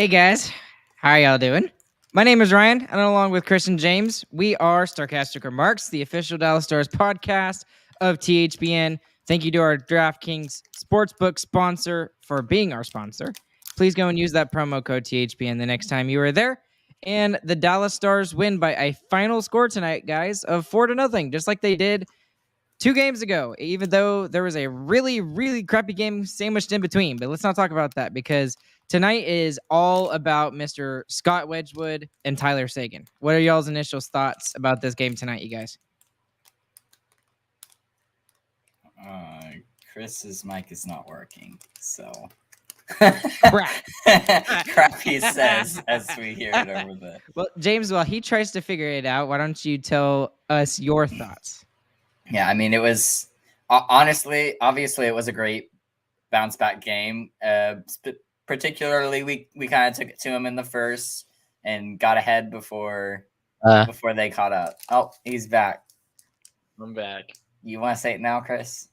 guys, how y'all doing? My name is Ryan, and along with Chris and James, we are Starcastic Remarks, the official Dallas Stars podcast of THPN. Thank you to our DraftKings Sportsbook sponsor for being our sponsor. Please go and use that promo code THPN the next time you are there. And the Dallas Stars win by a final score tonight, guys, of 4-0, just like they did 2 games ago, even though there was a really, really crappy game sandwiched in between. But let's not talk about that because tonight is all about Mr. Scott Wedgwood and Tyler Seguin. What are y'all's initial thoughts about this game tonight, you guys? Chris's mic is not working, so Crap. crap he says as we hear it over the. Well, James, while he tries to figure it out, why don't you tell us your thoughts? Yeah, I mean, it was obviously, it was a great bounce back game. Particularly, we kind of took it to him in the first and got ahead before they caught up. Oh, he's back. I'm back. You want to say it now, Chris?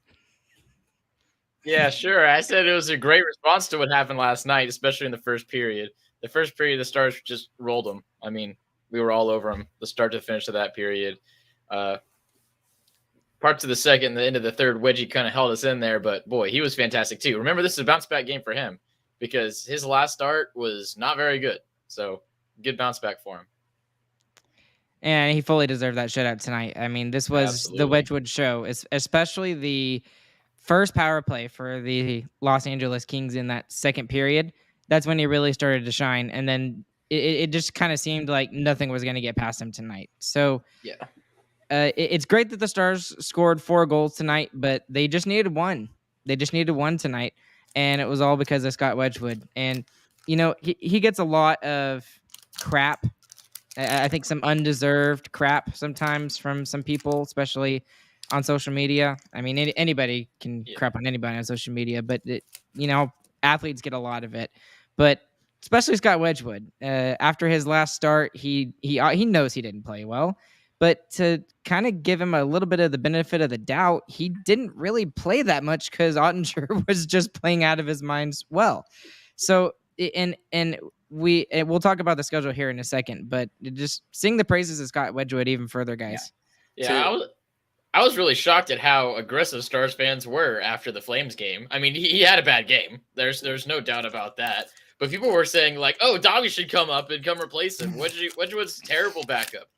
Yeah, sure. I said it was a great response to what happened last night, especially in the first period. The first period, the Stars just rolled them. I mean, we were all over them, the start to finish of that period. Parts of the second and the end of the third, Wedgie kind of held us in there, but boy, he was fantastic too. Remember, this is a bounce back game for him because his last start was not very good. So good bounce back for him. And he fully deserved that shutout tonight. I mean, this was Absolutely. the Wedgwood show, especially the first power play for the Los Angeles Kings in that second period. That's when he really started to shine. And then it just kind of seemed like nothing was going to get past him tonight. So yeah, it's great that the Stars scored 4 goals tonight, but they just needed one. They just needed one tonight. And it was all because of Scott Wedgwood. And, you know, he gets a lot of crap. I think some undeserved crap sometimes from some people, especially on social media. I mean, anybody can crap on anybody on social media, but athletes get a lot of it. But especially Scott Wedgwood, after his last start, he knows he didn't play well, but to kind of give him a little bit of the benefit of the doubt, he didn't really play that much because Ottinger was just playing out of his mind well. So we'll talk about the schedule here in a second, but just sing the praises of Scott Wedgwood even further, guys. Yeah. I was really shocked at how aggressive Stars fans were after the Flames game. I mean, he had a bad game. There's no doubt about that. But people were saying like, "Oh, Doggy should come up and come replace him." Wedgwood's terrible backup.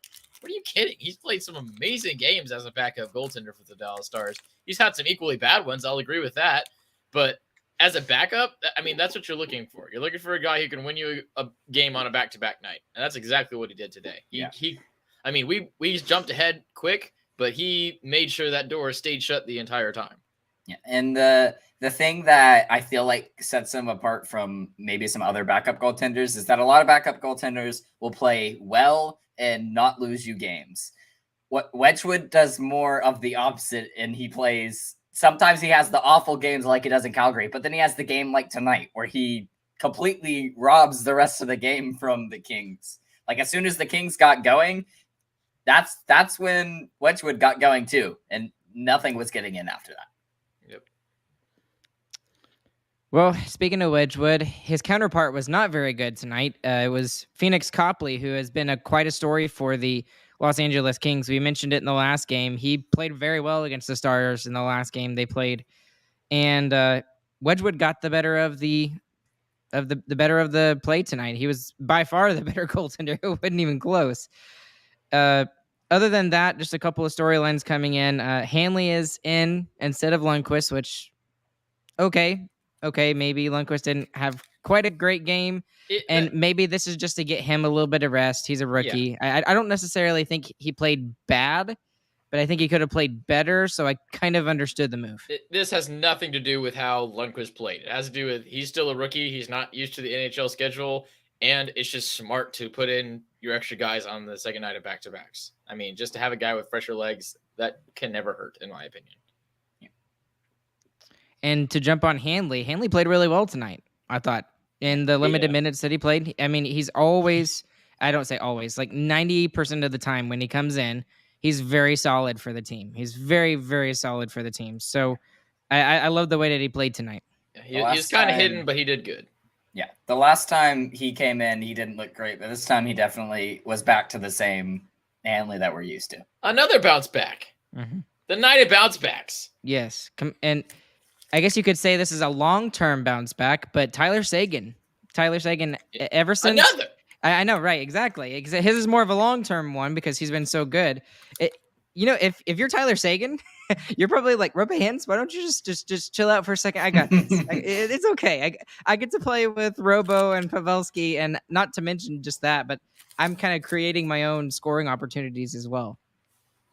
What are you kidding? He's played some amazing games as a backup goaltender for the Dallas Stars. He's had some equally bad ones. I'll agree with that. But as a backup, I mean, that's what you're looking for. You're looking for a guy who can win you a game on a back-to-back night, and that's exactly what he did today. We jumped ahead quick, but he made sure that door stayed shut the entire time. Yeah, and the thing that I feel like sets him apart from maybe some other backup goaltenders is that a lot of backup goaltenders will play well and not lose you games. What Wedgwood does more of the opposite, and he plays. Sometimes he has the awful games like he does in Calgary, but then he has the game like tonight where he completely robs the rest of the game from the Kings. Like as soon as the Kings got going, that's when Wedgwood got going too, and nothing was getting in after that. Yep. Well, speaking of Wedgwood, his counterpart was not very good tonight. It was Phoenix Copley, who has been quite a story for the Los Angeles Kings. We mentioned it in the last game. He played very well against the Stars in the last game they played, and Wedgwood got the better of the better of the play tonight. He was by far the better goaltender. It wasn't even close. Other than that, just a couple of storylines coming in. Hanley is in instead of Lundqvist, which okay, maybe Lundqvist didn't have quite a great game, and maybe this is just to get him a little bit of rest. He's a rookie. Yeah. I don't necessarily think he played bad, but I think he could have played better, so I kind of understood the move. This has nothing to do with how Lundqvist played. It has to do with he's still a rookie. He's not used to the NHL schedule, and it's just smart to put in your extra guys on the second night of back-to-backs. I mean, just to have a guy with fresher legs, that can never hurt, in my opinion. Yeah. And to jump on Hanley played really well tonight, I thought. In the limited minutes that he played, I mean, he's always, I don't say always, like 90% of the time when he comes in, he's very solid for the team. He's very, very solid for the team. So I love the way that he played tonight. Yeah, he was kind of hidden, but he did good. Yeah, the last time he came in, he didn't look great, but this time he definitely was back to the same Hanley that we're used to. Another bounce back. Mhm. The night of bounce backs. Yes. And I guess you could say this is a long-term bounce back, but Tyler Sagan, ever since Another. I know, right? Exactly. His is more of a long-term one because he's been so good. If you're Tyler Sagan, you're probably like, rub hands. Why don't you just chill out for a second? I got this. It's okay. I get to play with Robo and Pavelski, and not to mention just that, but I'm kind of creating my own scoring opportunities as well.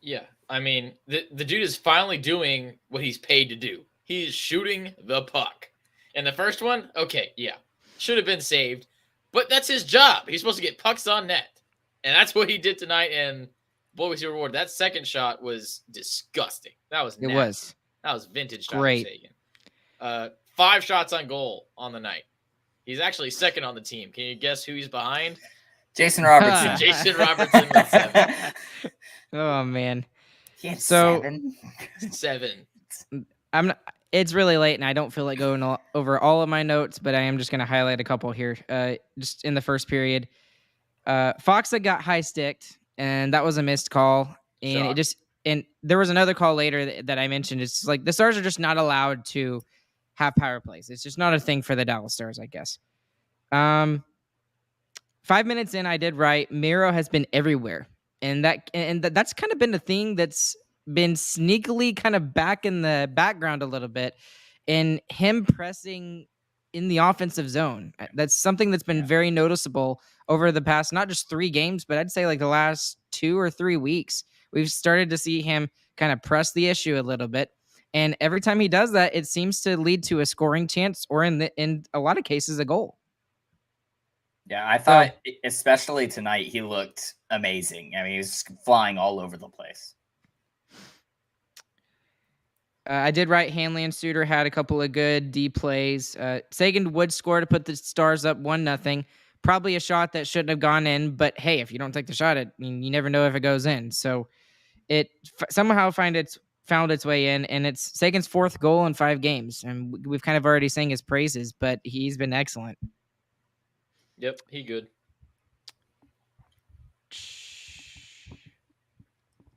Yeah, I mean, the dude is finally doing what he's paid to do. He's shooting the puck. And the first one, okay, yeah, should have been saved, but that's his job. He's supposed to get pucks on net, and that's what he did tonight. And boy, was he rewarded. That second shot was disgusting. That was nasty. That was vintage Tyler Sagan. 5 shots on goal on the night. He's actually second on the team. Can you guess who he's behind? Jason Robertson. Jason Robertson with 7. Oh man. He had So- 7. It's really late, and I don't feel like going over all of my notes, but I am just going to highlight a couple here. Just in the first period, Foxa got high sticked, and that was a missed call. And Shock. and there was another call later that I mentioned. It's just like the Stars are just not allowed to have power plays. It's just not a thing for the Dallas Stars, I guess. 5 minutes in, I did right. Miro has been everywhere, and that's kind of been the thing that's been sneakily kind of back in the background a little bit, and him pressing in the offensive zone. That's something that's been very noticeable over the past, not just 3 games, but I'd say like the last 2 or 3 weeks. We've started to see him kind of press the issue a little bit. And every time he does that, it seems to lead to a scoring chance, or in a lot of cases, a goal. Yeah, I thought, especially tonight, he looked amazing. I mean, he was flying all over the place. I did write Hanley and Suter had a couple of good D plays. Sagan would score to put the Stars up 1-0. Probably a shot that shouldn't have gone in, but hey, if you don't take the shot, you never know if it goes in. So it somehow found its way in, and it's Sagan's 4th goal in 5 games, and we've kind of already sang his praises, but he's been excellent. Yep, he good.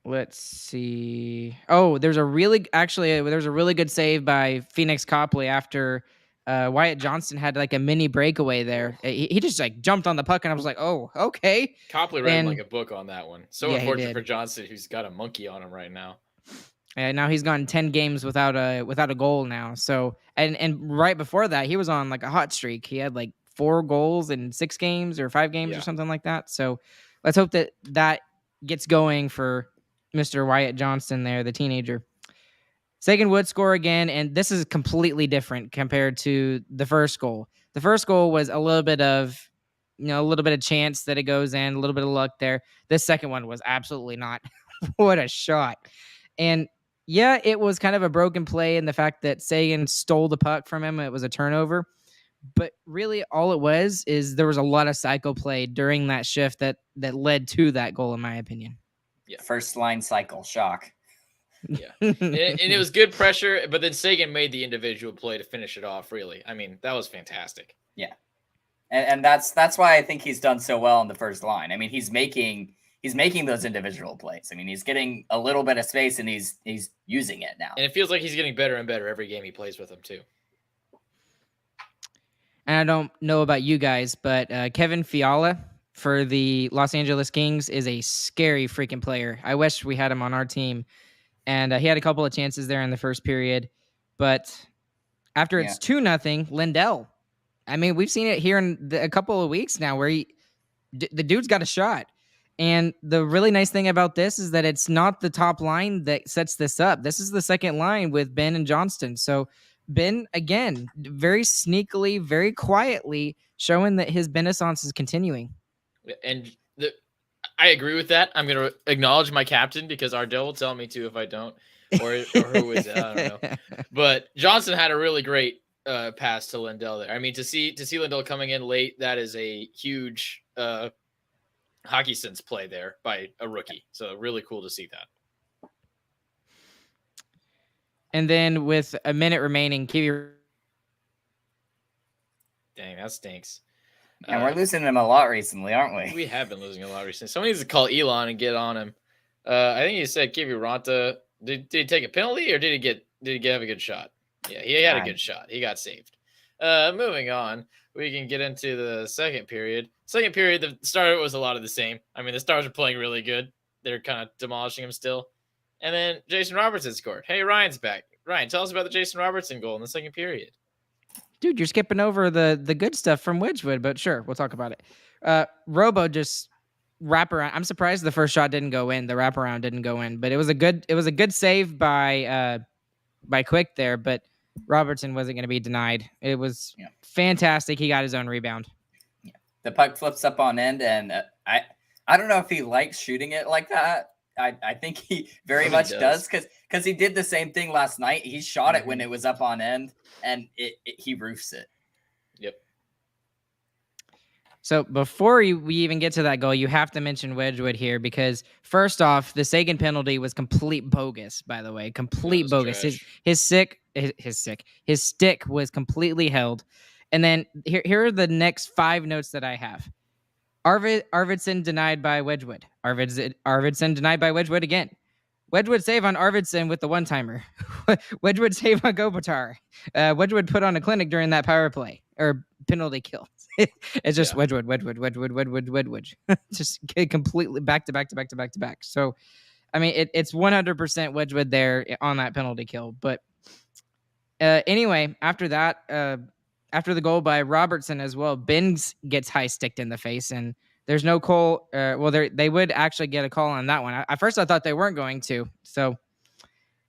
Let's see. Oh, there's a really good save by Phoenix Copley after Wyatt Johnston had like a mini breakaway there. He just like jumped on the puck, and I was like, oh, okay. Copley read like a book on that one. So Yeah, unfortunate for Johnston, who's got a monkey on him right now. And now he's gone 10 games without a goal now. So and right before that, he was on like a hot streak. He had like 4 goals in 6 games or 5 games or something like that. So let's hope that gets going for Mr. Wyatt Johnston there, the teenager. Sagan would score again, and this is completely different compared to the first goal. The first goal was a little bit of chance that it goes in, a little bit of luck there. This second one was absolutely not. What a shot. And yeah, it was kind of a broken play in the fact that Sagan stole the puck from him. It was a turnover. But really all it was is there was a lot of cycle play during that shift that led to that goal, in my opinion. Yeah. First line cycle, shock. Yeah. and it was good pressure, but then Sagan made the individual play to finish it off, really. I mean, that was fantastic. Yeah. And that's why I think he's done so well on the first line. I mean, he's making those individual plays. I mean, he's getting a little bit of space, and he's using it now. And it feels like he's getting better and better every game he plays with him, too. And I don't know about you guys, but Kevin Fiala for the Los Angeles Kings is a scary freaking player. I wish we had him on our team. And he had a couple of chances there in the first period. But after it's 2-0, Lindell. I mean, we've seen it here in a couple of weeks now where the dude's got a shot. And the really nice thing about this is that it's not the top line that sets this up. This is the second line with Ben and Johnston. So Ben, again, very sneakily, very quietly showing that his Renaissance is continuing. And I agree with that. I'm going to acknowledge my captain because Ardell will tell me to if I don't, or who is it? I don't know. But Johnson had a really great pass to Lindell there. I mean, to see Lindell coming in late, that is a huge hockey sense play there by a rookie. So really cool to see that. And then with a minute remaining, Kiwi Dang, that stinks. And we're losing him a lot recently, aren't we? We have been losing a lot recently. Someone needs to call Elon and get on him. I think he said Kiviranta. Did he take a penalty or did he have a good shot? Yeah, he had a good shot. He got saved. Moving on, we can get into the second period. Second period, the start was a lot of the same. I mean, the Stars are playing really good. They're kind of demolishing him still. And then Jason Robertson scored. Hey, Ryan's back. Ryan, tell us about the Jason Robertson goal in the second period. Dude, you're skipping over the good stuff from Wedgwood, but sure, we'll talk about it. Robo just wraparound. I'm surprised the first shot didn't go in. The wraparound didn't go in, but it was a good save by Quick there. But Robertson wasn't going to be denied. It was fantastic. He got his own rebound. Yeah. The puck flips up on end, and I don't know if he likes shooting it like that. I think he very much does because he did the same thing last night. He shot it when it was up on end, and he roofs it. Yep. So before we even get to that goal, you have to mention Wedgwood here because first off, the Sagan penalty was complete bogus. By the way, complete bogus. His stick was completely held. And then here are the next 5 notes that I have. Arvidsson denied by Wedgwood. Arvidsson denied by Wedgwood again. Wedgwood save on Arvidsson with the one-timer. Wedgwood save on Kopitar. Wedgwood put on a clinic during that power play or penalty kill. It's just Wedgwood. Just completely back to back. So, I mean, it's 100% Wedgwood there on that penalty kill. But anyway, after that, after the goal by Robertson as well, Benz gets high sticked in the face, and there's no call. They would actually get a call on that one. At first, I thought they weren't going to. So,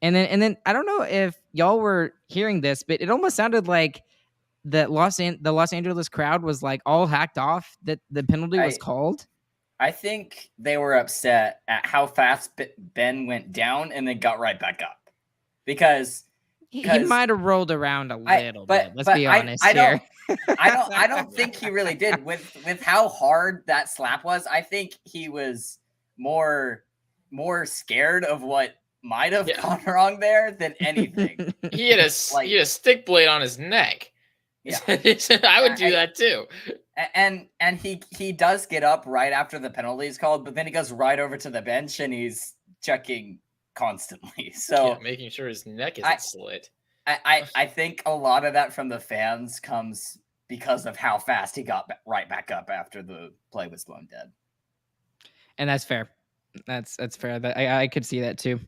and then I don't know if y'all were hearing this, but it almost sounded like the Los Angeles crowd was like all hacked off that the penalty was called. I think they were upset at how fast Ben went down and then got right back up because. He might have rolled around a little bit. Let's be honest here. I don't think he really did. With how hard that slap was, I think he was more scared of what might have gone wrong there than anything. He had a stick blade on his neck. Yeah. I would do that too. And he does get up right after the penalty is called, but then he goes right over to the bench and he's checking constantly, so making sure his neck isn't slit. I think a lot of that from the fans comes because of how fast he got right back up after the play was blown dead. And that's fair. That's fair. I could see that too.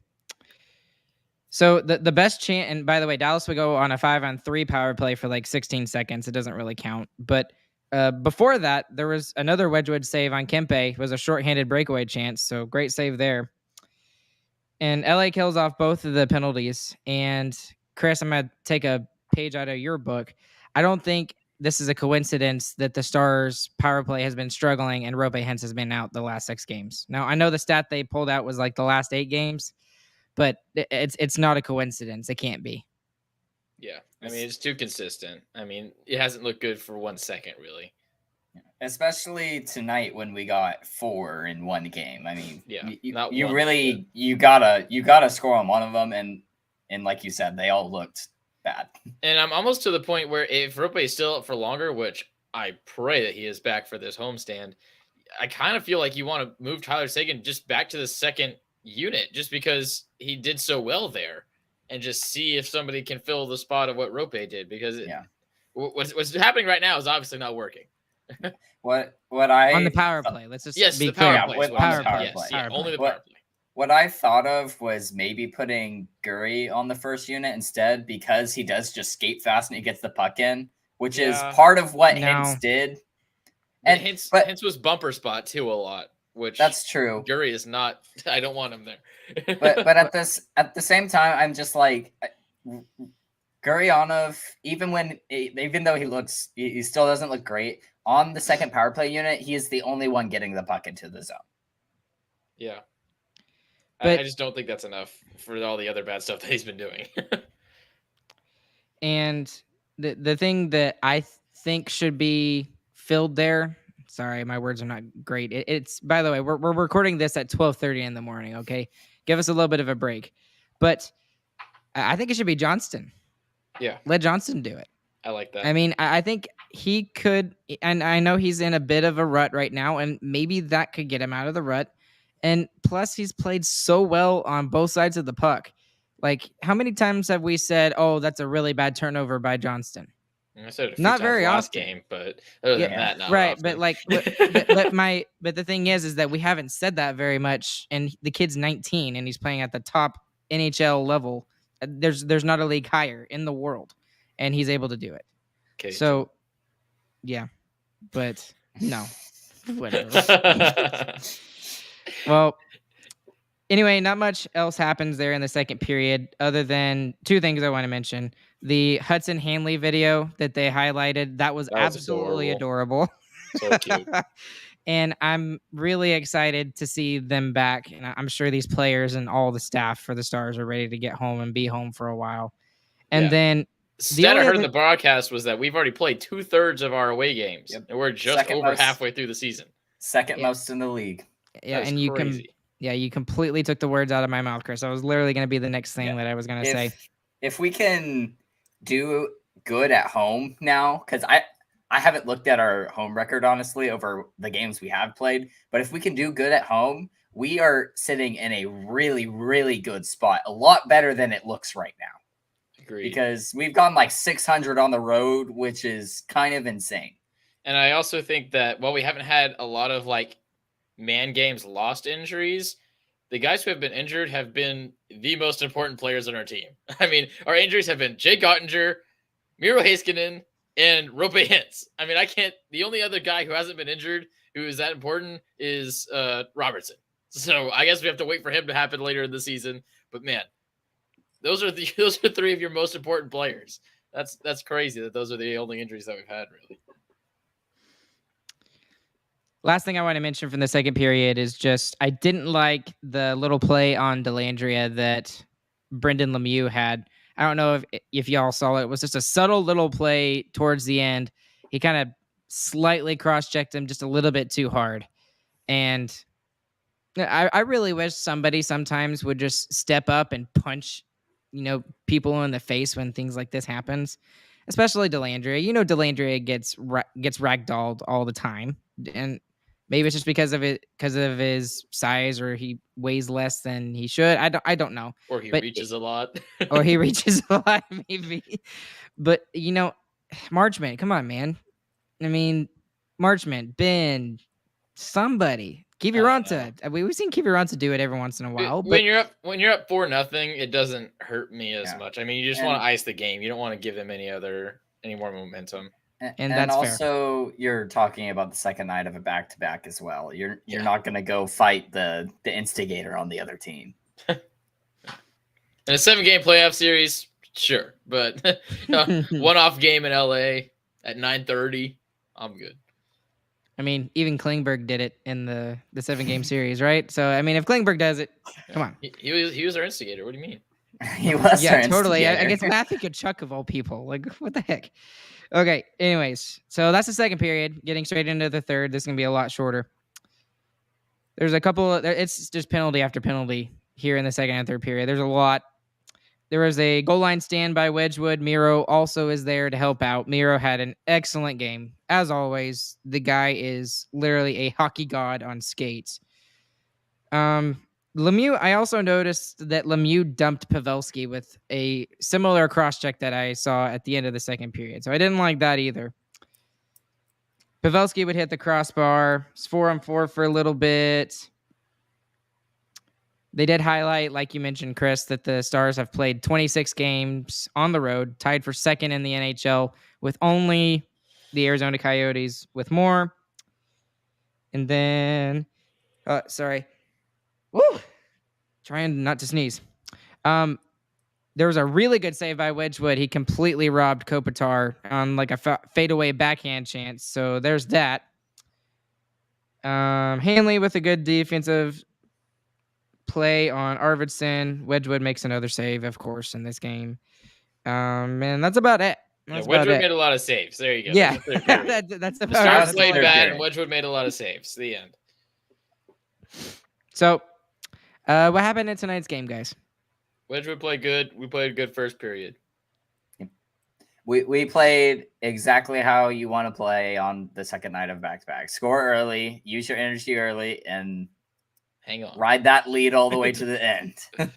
So the best chance, and by the way, Dallas would go on a 5-on-3 power play for like 16 seconds. It doesn't really count, but before that, there was another Wedgwood save on Kempe. It was a shorthanded breakaway chance, so great save there. And LA kills off both of the penalties. And Chris, I'm going to take a page out of your book. I don't think this is a coincidence that the Stars power play has been struggling and Roope Hintz has been out the last 6 games. Now, I know the stat they pulled out was like the last 8 games, but it's not a coincidence. It can't be. Yeah. I mean, it's too consistent. I mean, it hasn't looked good for 1 second, really. Especially tonight when we got 4 in one game. I mean, you gotta score on one of them, and like you said, they all looked bad. And I'm almost to the point where if Roope is still up for longer, which I pray that he is back for this homestand, I kind of feel like you want to move Tyler Seguin just back to the second unit, just because he did so well there, and just see if somebody can fill the spot of what Roope did, because what's happening right now is obviously not working. What I on the power play. Let's just be the clear. Power play. Only the power play. What I thought of was maybe putting Gurry on the first unit instead, because he does just skate fast and he gets the puck in, which is part of what Hintz did. And Hintz was bumper spot too a lot, which that's true. Gurry is not. I don't want him there. but at the same time, I'm just like. Gurionov, even though he still doesn't look great on the second power play unit, he is the only one getting the puck into the zone. Yeah, but I just don't think that's enough for all the other bad stuff that he's been doing. And the thing that I think should be filled there. Sorry, my words are not great. It's by the way, we're recording this at 12:30 in the morning. Okay, give us a little bit of a break, but I think it should be Johnston. Yeah. Let Johnston do it. I like that. I mean, I think he could, and I know he's in a bit of a rut right now, and maybe that could get him out of the rut. And plus, he's played so well on both sides of the puck. Like, how many times have we said, "Oh, that's a really bad turnover by Johnston"? I said it a few Not times very last often. game, but other than Yeah, that, not right. often. But like, but the thing is that we haven't said that very much. And the kid's 19, and he's playing at the top NHL level. There's not a league higher in the world, and he's able to do it. Okay, So, yeah, but no, whatever. Well, anyway, not much else happens there in the second period other than two things I want to mention. The Hudson Hanley video that they highlighted, that was absolutely adorable. So cute. And I'm really excited to see them back. And I'm sure these players and all the staff for the Stars are ready to get home and be home for a while. And Yeah. then Stat I heard in the broadcast was that we've already played 2/3 of our away games, and we're just over halfway through the season. Second most in the league. Yeah, and you can. Yeah, you completely took the words out of my mouth, Chris. I was literally going to be the next thing that I was going to say. If we can do good at home now, because I haven't looked at our home record, honestly, over the games we have played. But if we can do good at home, we are sitting in a really, really good spot. A lot better than it looks right now. Agreed. Because we've gone like 600 on the road, which is kind of insane. And I also think that while we haven't had a lot of like man games lost injuries, the guys who have been injured have been the most important players on our team. I mean, our injuries have been Jake Ottinger, Miro Heiskanen, and Rope Hintz. I mean, the only other guy who hasn't been injured who is that important is Robertson. So I guess we have to wait for him to happen later in the season. But man, those are three of your most important players. That's crazy that those are the only injuries that we've had, really. Last thing I want to mention from the second period is just I didn't like the little play on Dellandrea that Brendan Lemieux had. I don't know if y'all saw it. It was just a subtle little play towards the end. He kind of slightly cross-checked him just a little bit too hard. And I really wish somebody sometimes would just step up and punch, people in the face when things like this happens, especially Dellandrea. Dellandrea gets ragdolled all the time. And maybe it's just because of his size, or he weighs less than he should. I don't know. Or he reaches a lot. Or he reaches a lot, maybe. But Marchment, come on, man. I mean, Marchment, Ben, somebody. Kiviranta. We've seen Kiviranta do it every once in a while. When you're up 4-0, it doesn't hurt me as much. I mean, you just want to ice the game. You don't want to give him any more momentum. And that's also fair. You're talking about the second night of a back-to-back as well. You're not going to go fight the instigator on the other team. In a 7-game playoff series, sure, but one-off game in LA at 9:30, I'm good. I mean, even Klingberg did it in the 7-game series, right? So I mean, if Klingberg does it, come on. He was our instigator. What do you mean? He was. Yeah, totally. I guess Matthew Tkachuk of all people. Like, what the heck? Okay. Anyways, so that's the second period. Getting straight into the third. This is gonna be a lot shorter. There's a couple. It's just penalty after penalty here in the second and third period. There's a lot. There was a goal line stand by Wedgwood. Miro also is there to help out. Miro had an excellent game. As always, the guy is literally a hockey god on skates. Lemieux, I also noticed that Lemieux dumped Pavelski with a similar cross-check that I saw at the end of the second period. So I didn't like that either. Pavelski would hit the crossbar. It's 4-on-4 for a little bit. They did highlight, like you mentioned, Chris, that the Stars have played 26 games on the road, tied for second in the NHL, with only the Arizona Coyotes with more. And then, sorry. Woo! Trying not to sneeze. There was a really good save by Wedgwood. He completely robbed Kopitar on like a fadeaway backhand chance. So there's that. Hanley with a good defensive play on Arvidsson. Wedgwood makes another save, of course, in this game. And that's about it. Wedgwood made a lot of saves. There you go. Yeah, that's about it. The Stars played bad, and Wedgwood made a lot of saves. The end. So, what happened in tonight's game, guys? Wedgwood played good. We played a good first period. We played exactly how you want to play on the second night of back-to-back. Score early, use your energy early, and Hang on. ride that lead all the way to the end. And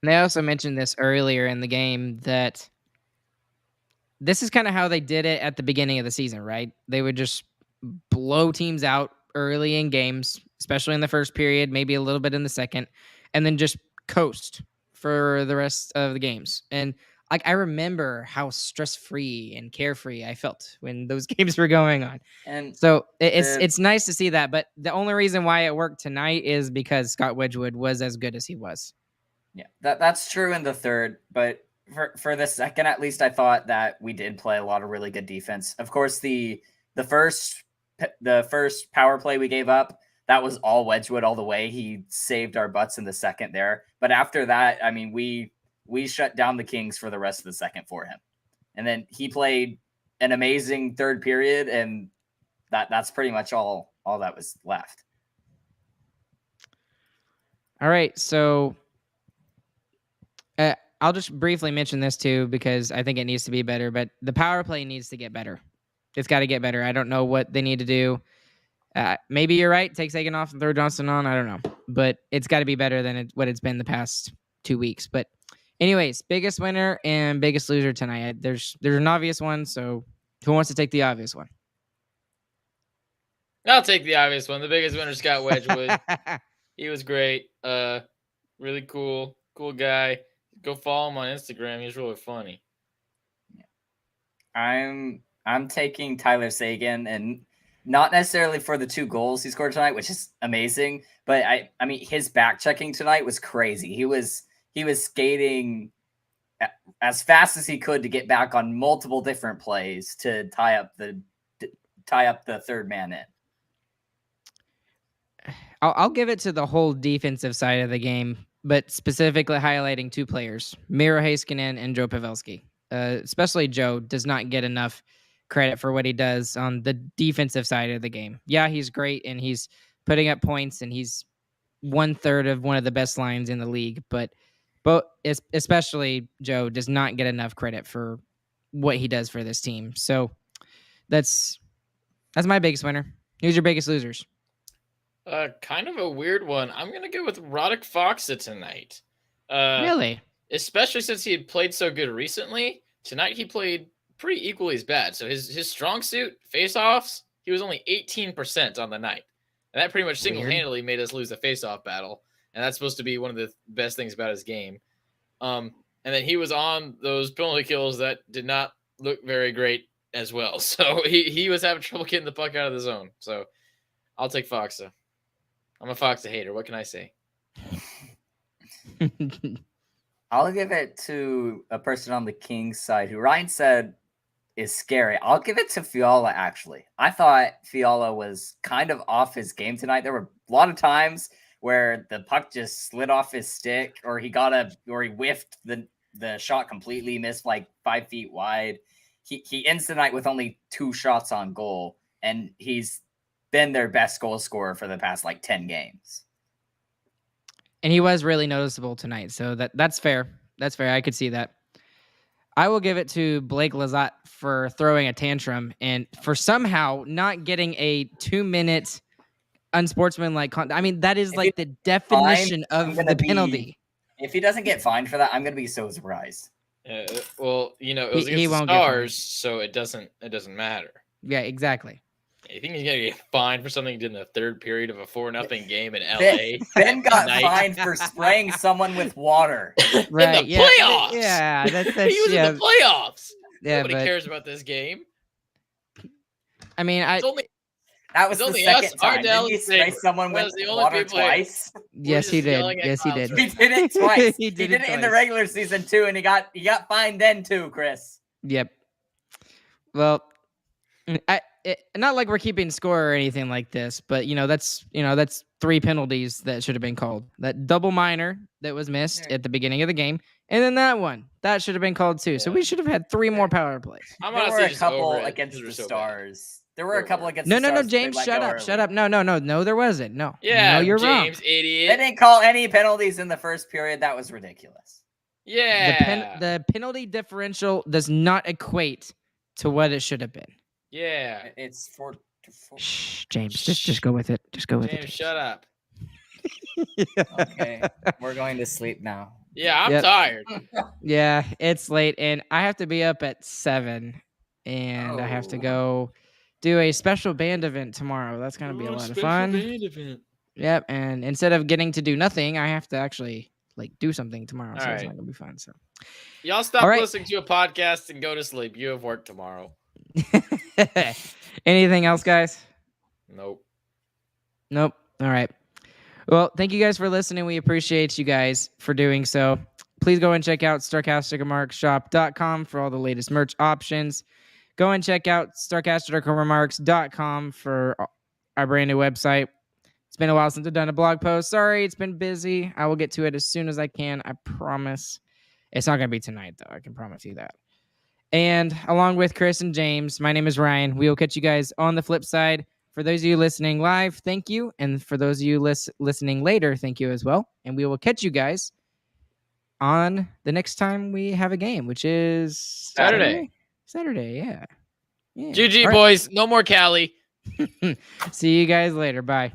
they also mentioned this earlier in the game that this is kind of how they did it at the beginning of the season, right? They would just blow teams out early in games, especially in the first period, maybe a little bit in the second, and then just coast for the rest of the games. And like I remember how stress-free and carefree I felt when those games were going on. And So it's nice to see that. But the only reason why it worked tonight is because Scott Wedgwood was as good as he was. yeah, that's true in the third, but for the second at least, I thought that we did play a lot of really good defense. Of course, the first power play we gave up, that was all Wedgwood all the way. He saved our butts in the second there. But after that, I mean, we shut down the Kings for the rest of the second for him. And then he played an amazing third period, and that's pretty much all that was left. All right, so I'll just briefly mention this too because I think it needs to be better, but the power play needs to get better. It's got to get better. I don't know what they need to do. Maybe you're right. Take Sagan off and throw Johnston on. I don't know. But it's got to be better than what it's been the past 2 weeks. But anyways, biggest winner and biggest loser tonight. There's an obvious one, so who wants to take the obvious one? I'll take the obvious one. The biggest winner, Scott Wedgwood. He was great. Really cool guy. Go follow him on Instagram. He's really funny. I'm taking Tyler Sagan, and not necessarily for the 2 goals he scored tonight, which is amazing, but I mean his back checking tonight was crazy. He was skating as fast as he could to get back on multiple different plays to tie up the third man in. I'll give it to the whole defensive side of the game, but specifically highlighting 2 players, Miro Heiskanen and Joe Pavelski. Especially Joe does not get enough credit for what he does on the defensive side of the game. Yeah, he's great and he's putting up points and he's 1/3 of one of the best lines in the league, but especially Joe does not get enough credit for what he does for this team. So that's my biggest winner. Who's your biggest losers? Kind of a weird one. I'm going to go with Roddick Foxa tonight. Really? Especially since he had played so good recently. Tonight he played pretty equally as bad. So his strong suit, face-offs, he was only 18% on the night. And that pretty much single-handedly made us lose the face-off battle. And that's supposed to be one of the best things about his game. And then he was on those penalty kills that did not look very great as well. So he was having trouble getting the puck out of the zone. So I'll take Foxa. I'm a Foxa hater. What can I say? I'll give it to a person on the Kings side who Ryan said is scary. I'll give it to Fiala, actually. I thought Fiala was kind of off his game tonight. There were a lot of times where the puck just slid off his stick, or he whiffed the shot completely, missed like 5 feet wide. He ends the night with only 2 shots on goal, and he's been their best goal scorer for the past like 10 games. And he was really noticeable tonight. So that's fair. That's fair. I could see that. I will give it to Blake Lizotte for throwing a tantrum and for somehow not getting a 2-minute unsportsmanlike conduct. I mean, that is like the definition of the penalty. If he doesn't get fined for that, I'm going to be so surprised. Well, it was against the Stars, so it doesn't matter. Yeah, exactly. You think he's gonna get fined for something he did in the third period of a 4-0 game in LA? Ben got fined for spraying someone with water. Right? In the playoffs. Yeah, that's he was in the playoffs. Yeah, nobody cares about this game. I mean, that was the second time. Did he spray someone with water twice? Yes, he did. Yes, he did. He did it twice. He did it in the regular season too, and he got fined then too, Chris. Yep. Well, not like we're keeping score or anything like this, but that's 3 penalties that should have been called. That double minor that was missed at the beginning of the game, and then that one that should have been called too. Yeah. So we should have had 3 more power plays. There were a couple against the Stars. There were a couple against the Stars. No, James, shut up. No, there wasn't. No. Yeah, no, you're James, wrong. Idiot. They didn't call any penalties in the first period. That was ridiculous. Yeah. The penalty differential does not equate to what it should have been. Yeah. It's 4-4. Shh, James, just go with it. Just go with James, it. shut up. Okay, we're going to sleep now. Yeah, I'm Yep. tired. Yeah, it's late, and I have to be up at 7, and I have to Oh. go do a special band event tomorrow. That's gonna be a lot of fun. Yep, and instead of getting to do nothing, I have to actually do something tomorrow. So it's Alright. not gonna be fun. So Y'all stop All right. listening to a podcast and go to sleep. You have work tomorrow. anything else, guys? Nope. Nope. All right. Well, thank you guys for listening. We appreciate you guys for doing so. Please go and check out StarcasticRemarksShop.com for all the latest merch options. Go and check out StarcasticRemarks.com for our brand new website. It's been a while since I've done a blog post. Sorry, it's been busy. I will get to it as soon as I can. I promise. It's not going to be tonight, though. I can promise you that. And along with Chris and James, my name is Ryan. We will catch you guys on the flip side. For those of you listening live, thank you. And for those of you listening later, thank you as well. And we will catch you guys on the next time we have a game, which is Saturday. Saturday, yeah. GG, All right. boys. No more Cali. See you guys later. Bye.